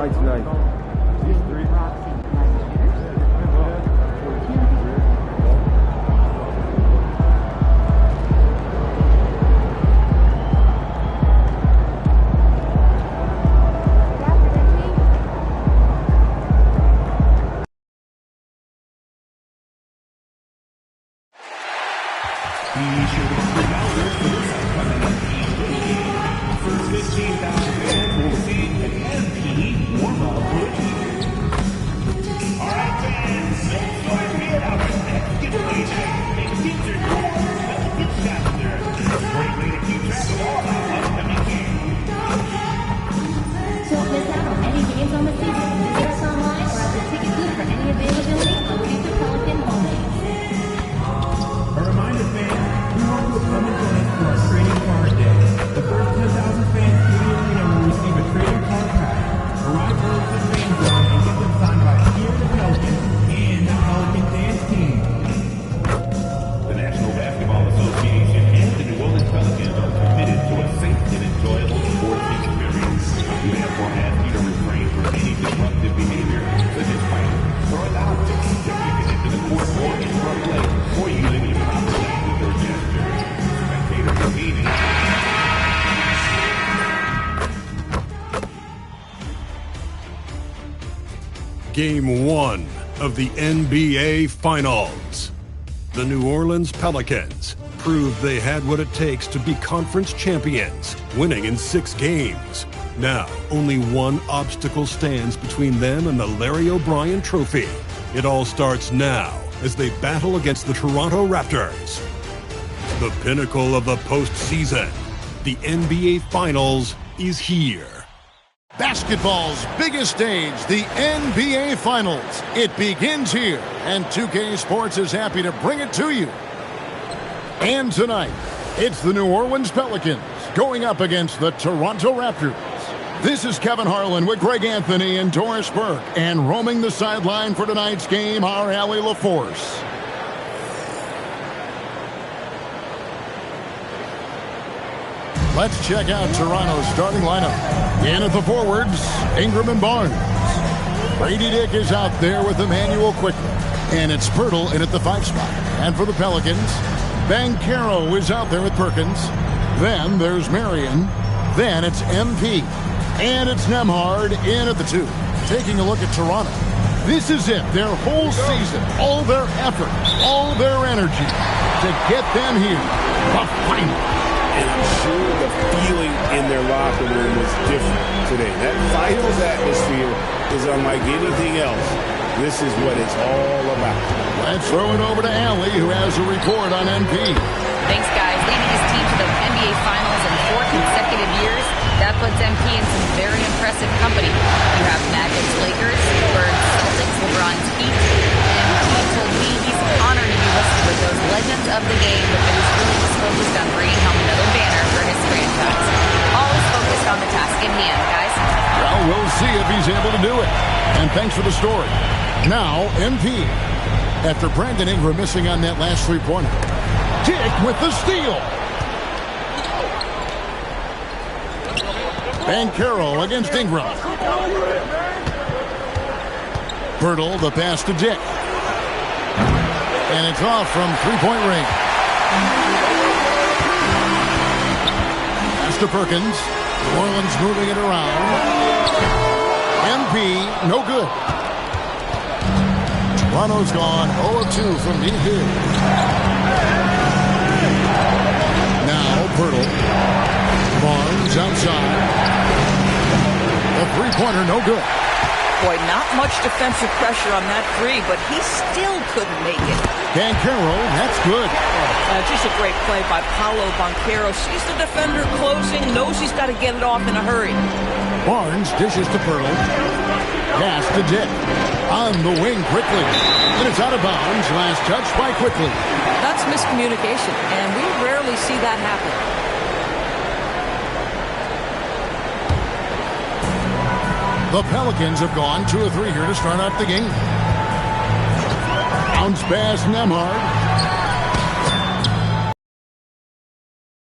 night tonight. Game 1 of the NBA Finals. The New Orleans Pelicans proved they had what it takes to be conference champions, winning in 6 games. Now, only one obstacle stands between them and the Larry O'Brien Trophy. It all starts now as they battle against the Toronto Raptors. The pinnacle of the postseason, the NBA Finals, is here. Basketball's biggest stage, the NBA Finals. It begins here, and 2K Sports is happy to bring it to you. And tonight, it's the New Orleans Pelicans going up against the Toronto Raptors. This is Kevin Harlan with Greg Anthony and Doris Burke, and roaming the sideline for tonight's game, our Allie LaForce. Let's check out Toronto's starting lineup. In at the forwards, Ingram and Barnes. Brady Dick is out there with Emmanuel Quickly. And it's Pirtle in at the 5 spot. And for the Pelicans, Banchero is out there with Perkins. Then there's Marion. Then it's MP. And it's Nembhard in at the 2. Taking a look at Toronto. This is it, their whole season, all their effort, all their energy to get them here. The final. And I'm sure the feeling in their locker room was different today. That finals atmosphere is unlike anything else. This is what it's all about. Let's throw it over to Allie, who has a report on MP. Thanks, guys. Leading his team to the NBA Finals in 4 consecutive years, that puts MP in some very impressive company. You have Magic's Lakers, Birds Celtics, LeBron's Heat, and MP told me he's honored to be listed with those legends of the game, but that he's really just focused on bringing home another banner for his franchise. Always focused on the task in hand, guys. Well, we'll see if he's able to do it. And thanks for the story. Now, MP. After Brandon Ingram missing on that last three-pointer. Dick with the steal. Banchero against Ingram. Pirtle, the pass to Dick. And it's off from three-point range. Pass to Perkins. New Orleans moving it around. MP, no good. Toronto's gone 0-2 from deep here. Now Pirtle. Barnes outside. The three-pointer, no good. Boy, not much defensive pressure on that three, but he still couldn't make it. Banchero, that's good. Just a great play by Paolo Banchero. Sees the defender closing, knows he's got to get it off in a hurry. Barnes dishes to Pirtle. Pass to Dick. On the wing quickly. And it's out of bounds. Last touch by Quickly. That's miscommunication, and we rarely see that happen. The Pelicans have gone 2 of 3 here to start out the game. Bounce pass, Nembhard.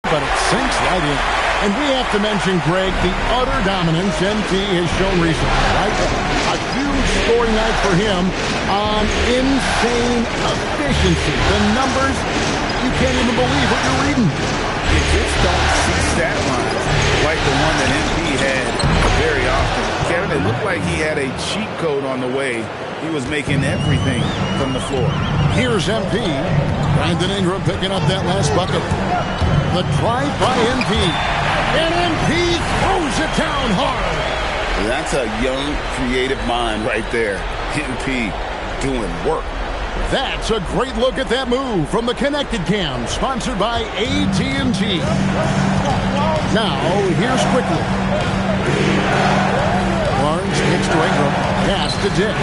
But it sinks right in. And we have to mention, Greg, the utter dominance NT has shown recently, right? A huge scoring night for him on insane efficiency. The numbers, you can't even believe what you're reading. You just don't see stat lines like the one that MP had very often. Kevin, it looked like he had a cheat code on the way. He was making everything from the floor. Here's MP. Brandon Ingram picking up that last bucket. The drive by MP. And MP throws it down hard. That's a young, creative mind right there. MP doing work. That's a great look at that move from the Connected Cam, sponsored by AT&T. Now, here's Quickly. Barnes kicks to Ingram. Pass to Dick.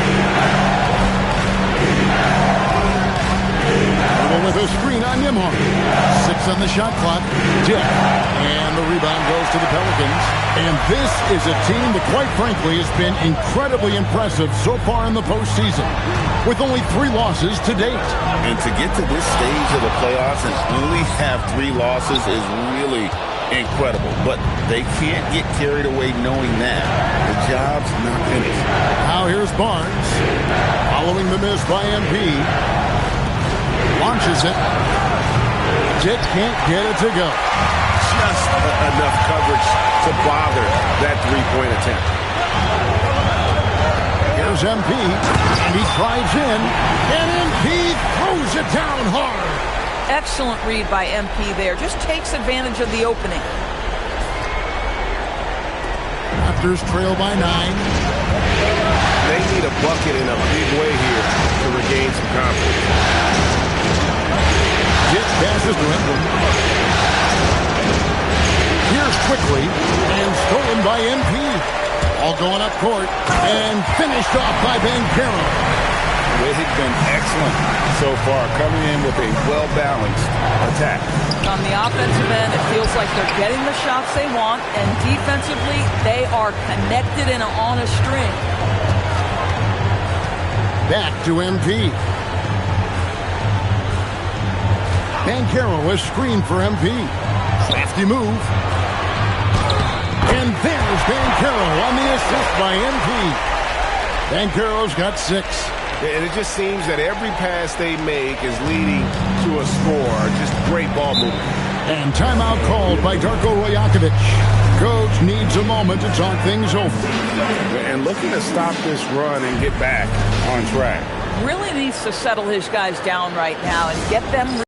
With a screen on Nimhart. 6 on the shot clock. Dick. And the rebound goes to the Pelicans. And this is a team that, quite frankly, has been incredibly impressive so far in the postseason, with only 3 losses to date. And to get to this stage of the playoffs and only have 3 losses is really incredible. But they can't get carried away knowing that. The job's not finished. Now here's Barnes. Following the miss by MP. Launches it. Dick can't get it to go. Just enough coverage to bother that 3-point attempt. Here's MP, and he drives in, and MP throws it down hard. Excellent read by MP there. Just takes advantage of the opening. Raptors trail by 9. They need a bucket in a big way here to regain some confidence. Dick passes to Ingram. Here's Quickly, and stolen by MP. All going up court, and finished off by Banchero. They've been excellent so far, coming in with a well-balanced attack. On the offensive end, it feels like they're getting the shots they want, and defensively, they are connected and on a string. Back to MP. Banchero is screened for MP. Crafty move. And there's Banchero on the assist by MP. Banchero's got 6. And it just seems that every pass they make is leading to a score. Just great ball movement. And timeout called by Darko Rajakovic. Coach needs a moment to talk things over. And looking to stop this run and get back on track. Really needs to settle his guys down right now and get them.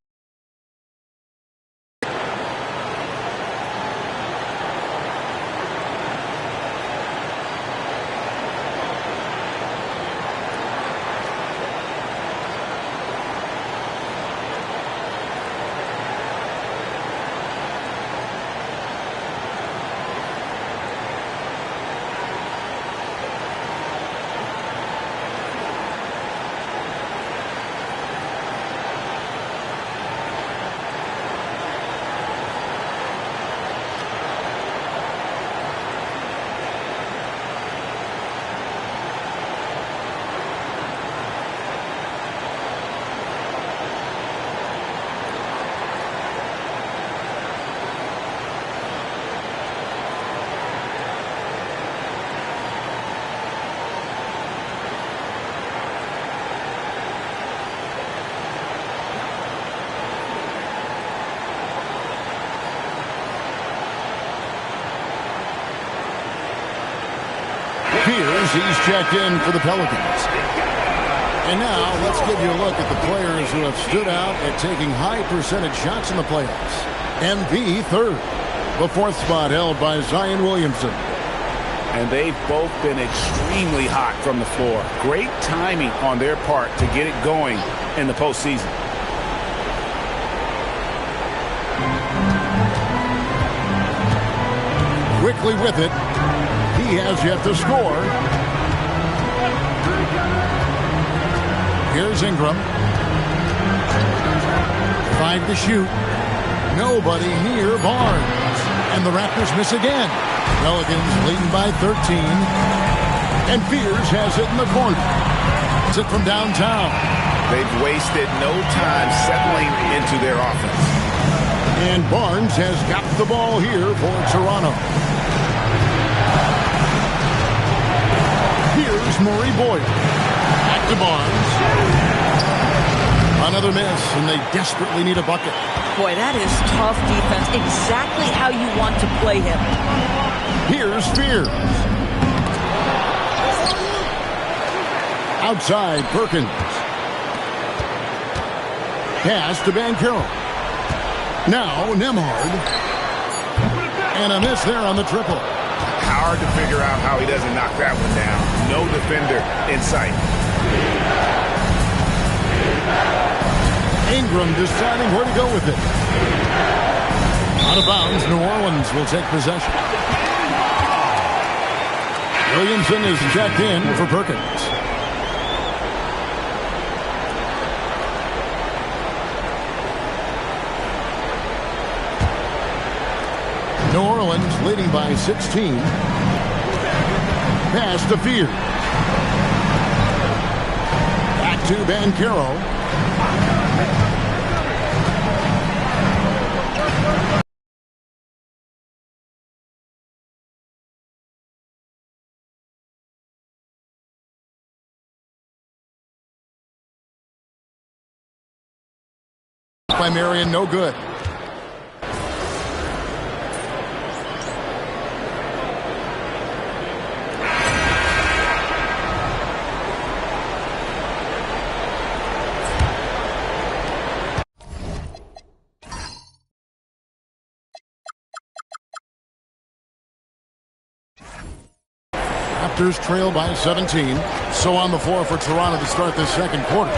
He's checked in for the Pelicans. And now let's give you a look at the players who have stood out at taking high percentage shots in the playoffs. MP 3rd. The 4th spot held by Zion Williamson. And they've both been extremely hot from the floor. Great timing on their part to get it going in the postseason. Quickly with it. He has yet to score. Here's Ingram. 5 to shoot. Nobody near Barnes. And the Raptors miss again. Pelicans leading by 13. And Fears has it in the corner. It's it from downtown. They've wasted no time settling into their offense. And Barnes has got the ball here for Toronto. Here's Murray Boyle. Back to Barnes. Another miss, and they desperately need a bucket. Boy, that is tough defense. Exactly how you want to play him. Here's Spears. Outside, Perkins. Pass to Banchero. Now, Nembhard. And a miss there on the triple. Hard to figure out how he doesn't knock that one down. No defender in sight. Ingram deciding where to go with it. Out of bounds, New Orleans will take possession. Williamson is checked in for Perkins. New Orleans leading by 16. Pass to Fear. Back to Banchero. By Marion, no good. Raptors trail by 17. So on the floor for Toronto to start this second quarter.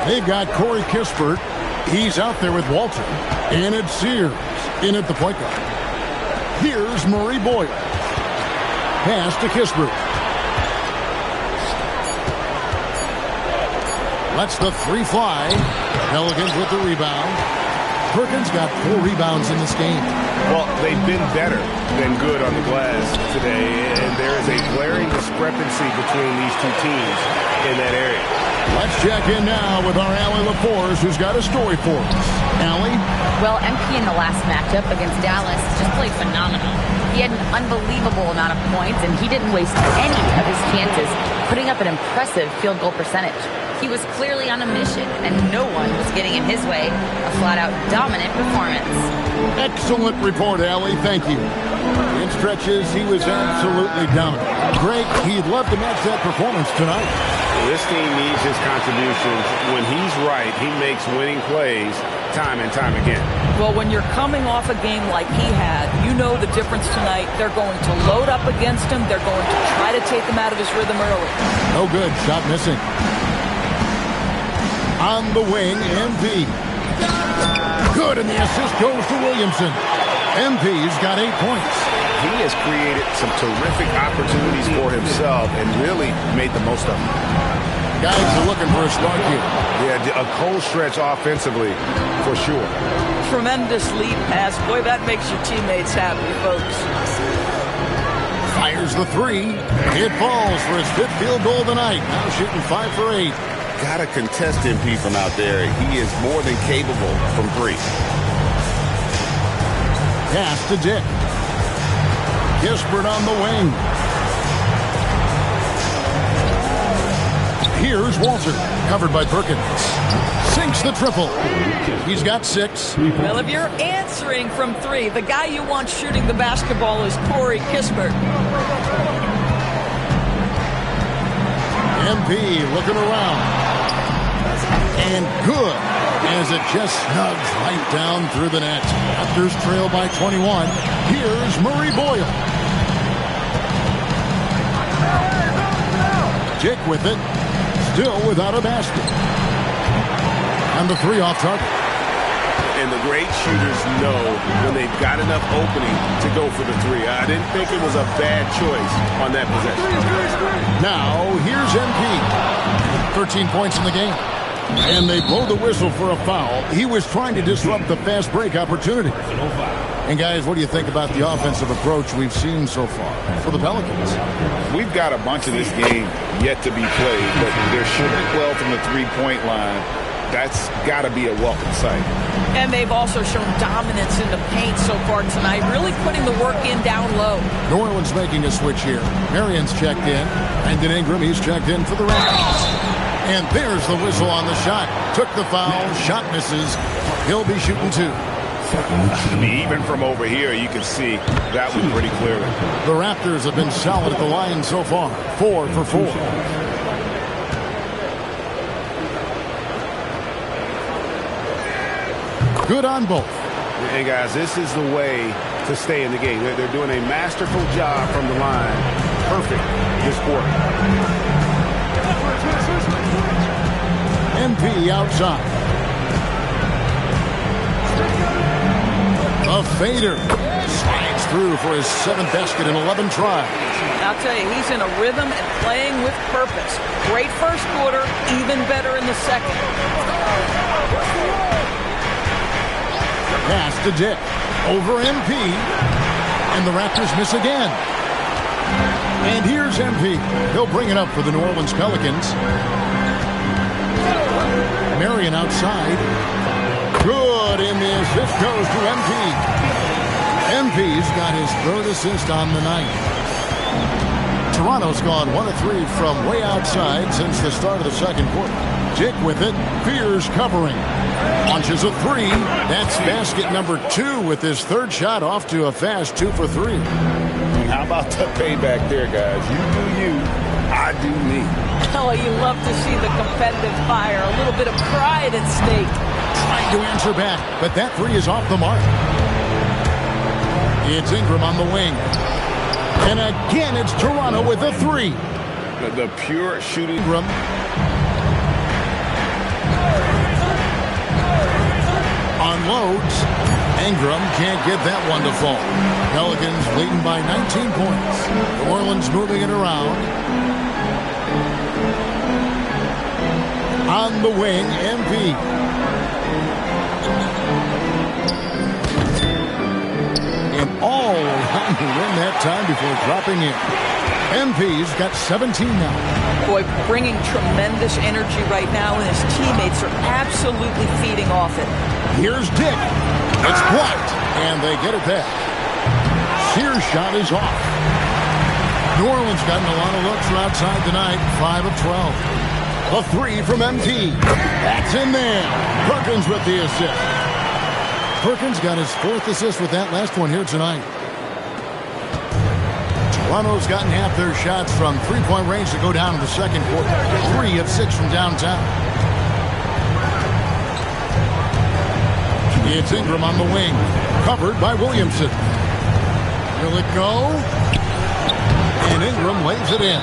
They've got Corey Kispert. He's out there with Walter. And it's Sears in at the point guard. Here's Murray Boyle. Pass to Kispert. Lets the three fly. Pelicans with the rebound. Perkins got 4 rebounds in this game. Well, they've been better than good on the glass today, and there is a glaring discrepancy between these two teams in that area. Let's check in now with our Allie LaForce, who's got a story for us. Allie? Well, MP in the last matchup against Dallas just played phenomenal. He had an unbelievable amount of points, and he didn't waste any of his chances, putting up an impressive field goal percentage. He was clearly on a mission, and no one was getting in his way. A flat-out dominant performance. Excellent report, Allie. Thank you. In stretches, he was absolutely dominant. Greg, he'd love to match that performance tonight. This team needs his contributions. When he's right, he makes winning plays time and time again. Well, when you're coming off a game like he had, you know the difference tonight. They're going to load up against him. They're going to try to take him out of his rhythm early. No good. Shot missing. On the wing, MP. Good, and the assist goes to Williamson. MP's got 8 points. He has created some terrific opportunities for himself and really made the most of them. Guys are looking for a spark here. Yeah, a cold stretch offensively, for sure. Tremendous lead pass. Boy, that makes your teammates happy, folks. Fires the three. It falls for his 5th field goal tonight. Now shooting 5 for 8. Got to contest him from out there. He is more than capable from 3. Pass to Dick. Kispert on the wing. Here's Walter, covered by Perkins. Sinks the triple. He's got 6. Well, if you're answering from 3, the guy you want shooting the basketball is Corey Kispert. MP looking around. And good, as it just snugs right down through the net. Raptors trail by 21. Here's Murray Boyle. Dick with it. Still without a basket. And the 3 off target. And the great shooters know when they've got enough opening to go for the 3. I didn't think it was a bad choice on that possession. Now, here's MP. 13 points in the game. And they blow the whistle for a foul. He was trying to disrupt the fast break opportunity. And guys, what do you think about the offensive approach we've seen so far for the Pelicans? We've got a bunch of this game yet to be played, but they're shooting well from the 3-point line. That's got to be a welcome sight. And they've also shown dominance in the paint so far tonight, really putting the work in down low. New Orleans making a switch here. Marion's checked in. Brandon Ingram, he's checked in for the Raptors. And there's the whistle on the shot. Took the foul, shot misses. He'll be shooting two. I mean, even from over here, you can see that one pretty clearly. The Raptors have been solid at the line so far. 4 for 4. Good on both. And guys, this is the way to stay in the game. They're doing a masterful job from the line. Perfect this quarter. MP outside. A fader. Slides through for his 7th basket in 11 tries. I'll tell you, he's in a rhythm and playing with purpose. Great first quarter, even better in the second. Pass to Dick. Over MP. And the Raptors miss again. And here's MP. He'll bring it up for the New Orleans Pelicans. Marion outside. Good, and the assist goes to MP. MP's got his 3rd assist on the night. Toronto's gone 1 of 3 from way outside since the start of the second quarter. Dick with it. Fears covering. Launches a 3. That's basket number 2 with his 3rd shot off to a fast 2 for 3. How about the payback there, guys? You do you, I do me. Oh, you love to see the competitive fire. A little bit of pride at stake. Trying to answer back, but that 3 is off the mark. It's Ingram on the wing. And again, it's Toronto with a 3. The pure shooting. Ingram. Unloads. Ingram can't get that one to fall. Pelicans leading by 19 points. New Orleans moving it around. On the wing, MP. And all around the rim that time before dropping in. MP's got 17 now. Boy, bringing tremendous energy right now, and his teammates are absolutely feeding off it. Here's Dick. It's blocked, and they get it back. Sears' shot is off. New Orleans gotten a lot of looks from outside tonight. 5 of 12. A 3 from MP. That's in there. Perkins with the assist. Perkins got his 4th assist with that last one here tonight. Toronto's gotten half their shots from three-point range to go down in the second quarter. 3 of 6 from downtown. It's Ingram on the wing. Covered by Williamson. Will it go? And Ingram lays it in.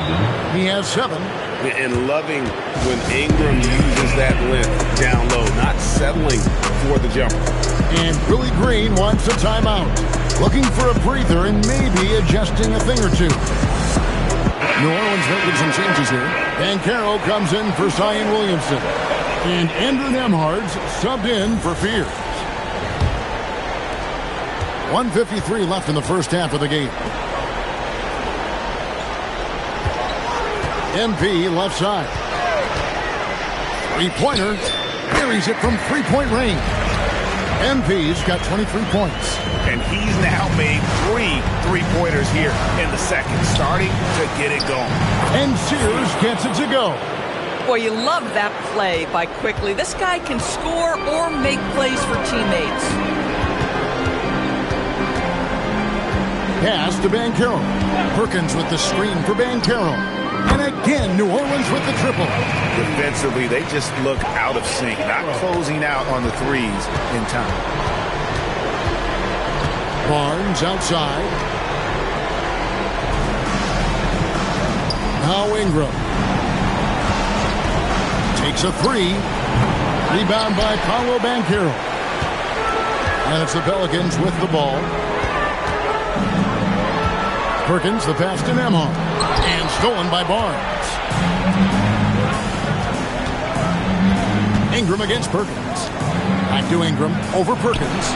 He has 7. And loving when Ingram uses that length down low, not settling for the jumper. And Billy Green wants a timeout. Looking for a breather and maybe adjusting a thing or two. New Orleans making some changes here. Banchero comes in for Zion Williamson. And Andrew Nembhard's subbed in for Fears. 1:53 left in the first half of the game. MP left side. Three-pointer. Carries it from three-point range. MP's got 23 points. And he's now made 3 three-pointers here in the second, starting to get it going. And Sears gets it to go. Boy, you love that play by Quickly. This guy can score or make plays for teammates. Pass to Banchero. Perkins with the screen for Banchero. And again, New Orleans with the triple. Defensively, they just look out of sync, not closing out on the threes in time. Barnes outside. Now Ingram. Takes a 3. Rebound by Paolo Banchero. And it's the Pelicans with the ball. Perkins, the pass to Nembhard. And stolen by Barnes. Ingram against Perkins. Back to Ingram. Over Perkins.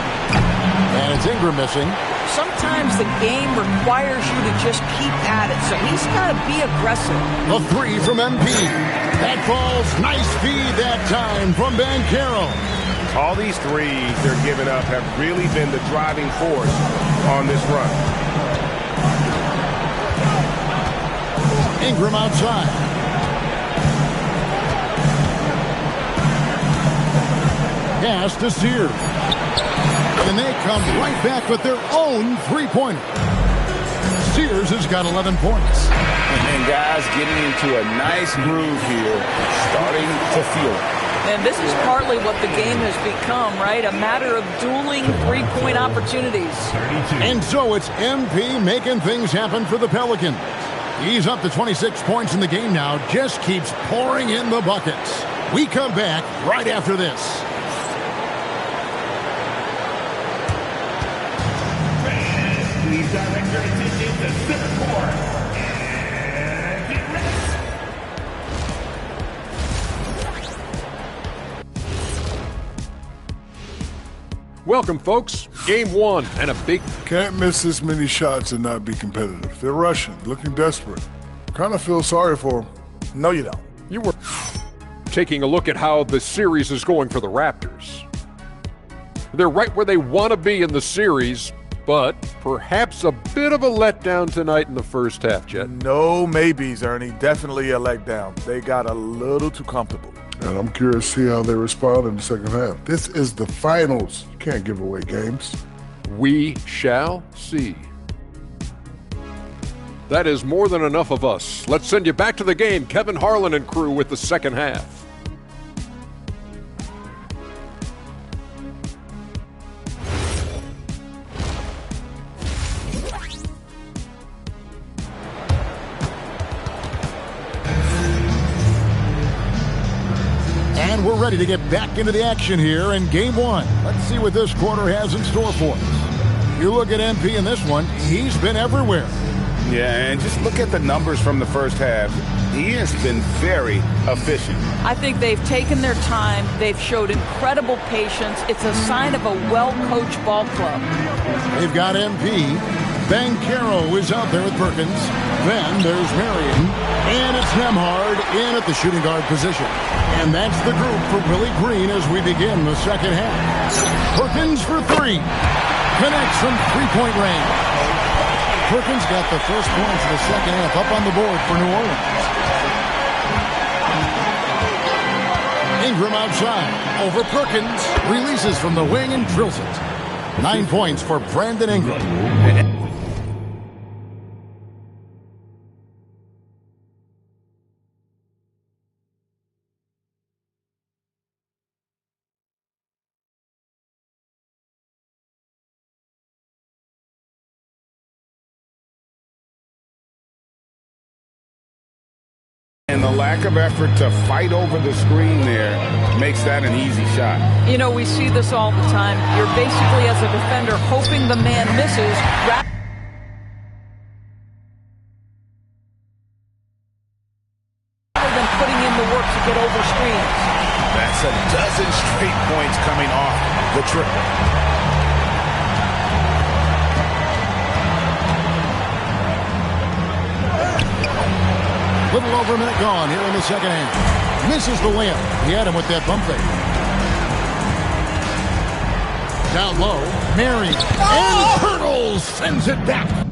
And it's Ingram missing. sometimes the game requires you to just keep at it. So he's got to be aggressive. The three from MP. That falls. Nice feed that time from Banchero. All these threes they're giving up have really been the driving force on this run. Ingram outside. Pass to Sears. And they come right back with their own three-pointer. Sears has got 11 points. And guys getting into a nice groove here, starting to feel it. And this is partly what the game has become, right? A matter of dueling three-point opportunities. And so it's MP making things happen for the Pelicans. He's up to 26 points in the game now, just keeps pouring in the buckets. We come back right after this. Please direct your attention to center court. And get ready. Welcome, folks. Game one and a big... Can't miss this many shots and not be competitive. They're rushing, looking desperate. Kind of feel sorry for them. No, you don't. You were taking a look at how the series is going for the Raptors. They're right where they want to be in the series, but perhaps a bit of a letdown tonight in the first half, Jet. No maybes, Ernie. Definitely a letdown. They got a little too comfortable. And I'm curious to see how they respond in the second half. This is the finals. You can't give away games. We shall see. That is more than enough of us. Let's send you back to the game. Kevin Harlan and crew with the second half. And we're ready to get back into the action here in game one. Let's see what this quarter has in store for us. You look at MP in this one, he's been everywhere. Yeah, and just look at the numbers from the first half. He has been very efficient. I think they've taken their time. They've showed incredible patience. It's a sign of a well-coached ball club. They've got MP. Banchero is out there with Perkins. Then there's Marion. And it's Nembhard in at the shooting guard position. And that's the group for Willie Green as we begin the second half. Perkins for three. Connects from three-point range. Perkins got the first points of the second half up on the board for New Orleans. Ingram outside. Over Perkins. Releases from the wing and drills it. 9 points for Brandon Ingram. And the lack of effort to fight over the screen there makes that an easy shot. You know, we see this all the time. You're basically, as a defender, hoping the man misses rather than putting in the work to get over screens. That's a dozen straight points coming off the triple. Little over a minute gone here in the second half. Misses the layup. He had him with that bump fake. Down low, Marion. And Hurdles sends it back.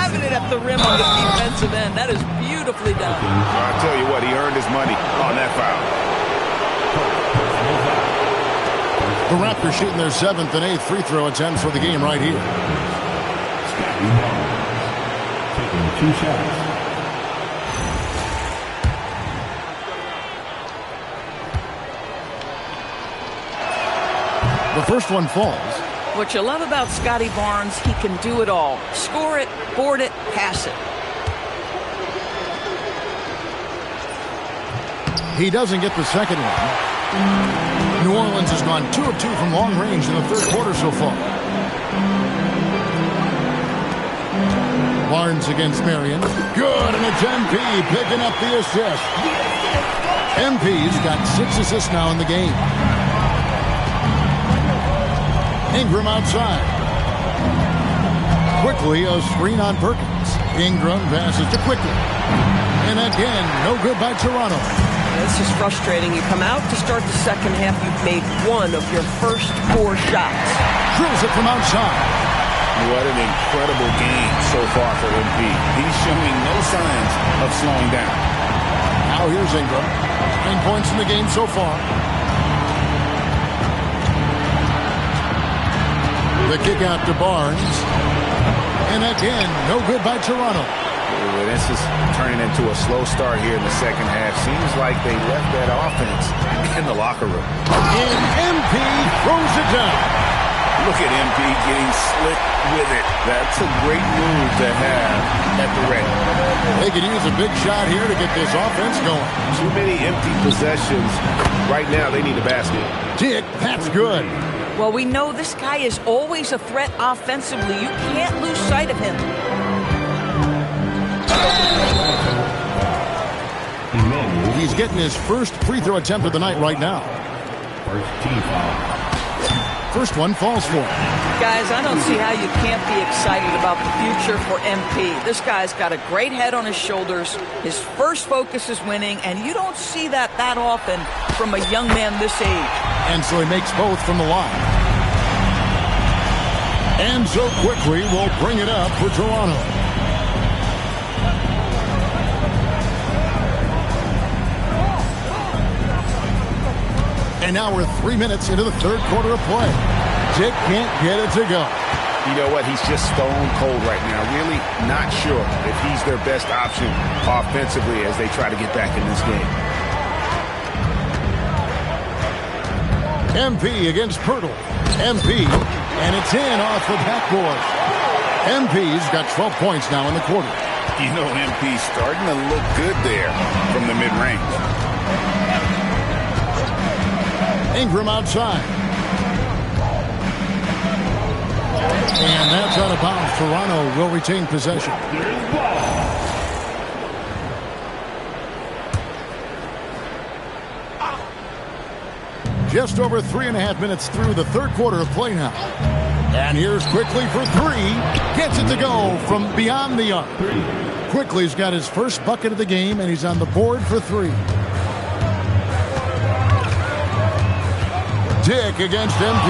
having it at the rim on the defensive end. That is beautifully done. I tell you what, he earned his money on that foul. The Raptors shooting their 7th and 8th free throw attempts for the game right here. Taking 2 shots. The first one falls. What you love about Scotty Barnes, he can do it all. Score it, board it, pass it. He doesn't get the second one. New Orleans has gone 2 of 2 from long range in the third quarter so far. Barnes against Marion. Good, and it's MP picking up the assist. MP's got 6 assists now in the game. Ingram outside. Quickly, a screen on Perkins. Ingram passes to Quickly. And again, no good by Toronto. This is frustrating. You come out to start the second half, you've made 1 of your first 4 shots. Drills it from outside. What an incredible game so far for MP. He's showing no signs of slowing down. Now here's Ingram. 9 points in the game so far. The kick out to Barnes. And again, no good by Toronto. Ooh, this is turning into a slow start here in the second half. Seems like they left that offense in the locker room. And MP throws it down. Look at MP getting slick with it. That's a great move to have at the ready. They could use a big shot here to get this offense going. Too many empty possessions. Right now, they need a basket. Dick, that's good. Well, we know this guy is always a threat offensively. You can't lose sight of him. He's getting his first free throw attempt of the night right now. First team foul. First one falls for him. Guys, I don't see how you can't be excited about the future for MP. This guy's got a great head on his shoulders. His first focus is winning, and you don't see that often from a young man this age. And so he makes both from the line. And so Quickly will bring it up for Toronto. And now we're 3 minutes into the third quarter of play. Dick can't get it to go. You know what? He's just stone cold right now. Really not sure if he's their best option offensively as they try to get back in this game. MP against Pirtle. MP, and it's in off the backboard. MP's got 12 points now in the quarter. You know, MP's starting to look good there from the mid-range. Ingram outside. And that's out of bounds. Toronto will retain possession. Just over 3.5 minutes through the third quarter of play now. And here's Quickly for 3. Gets it to go from beyond the arc. Quickly's got his first bucket of the game, and he's on the board for 3. Dick against MP.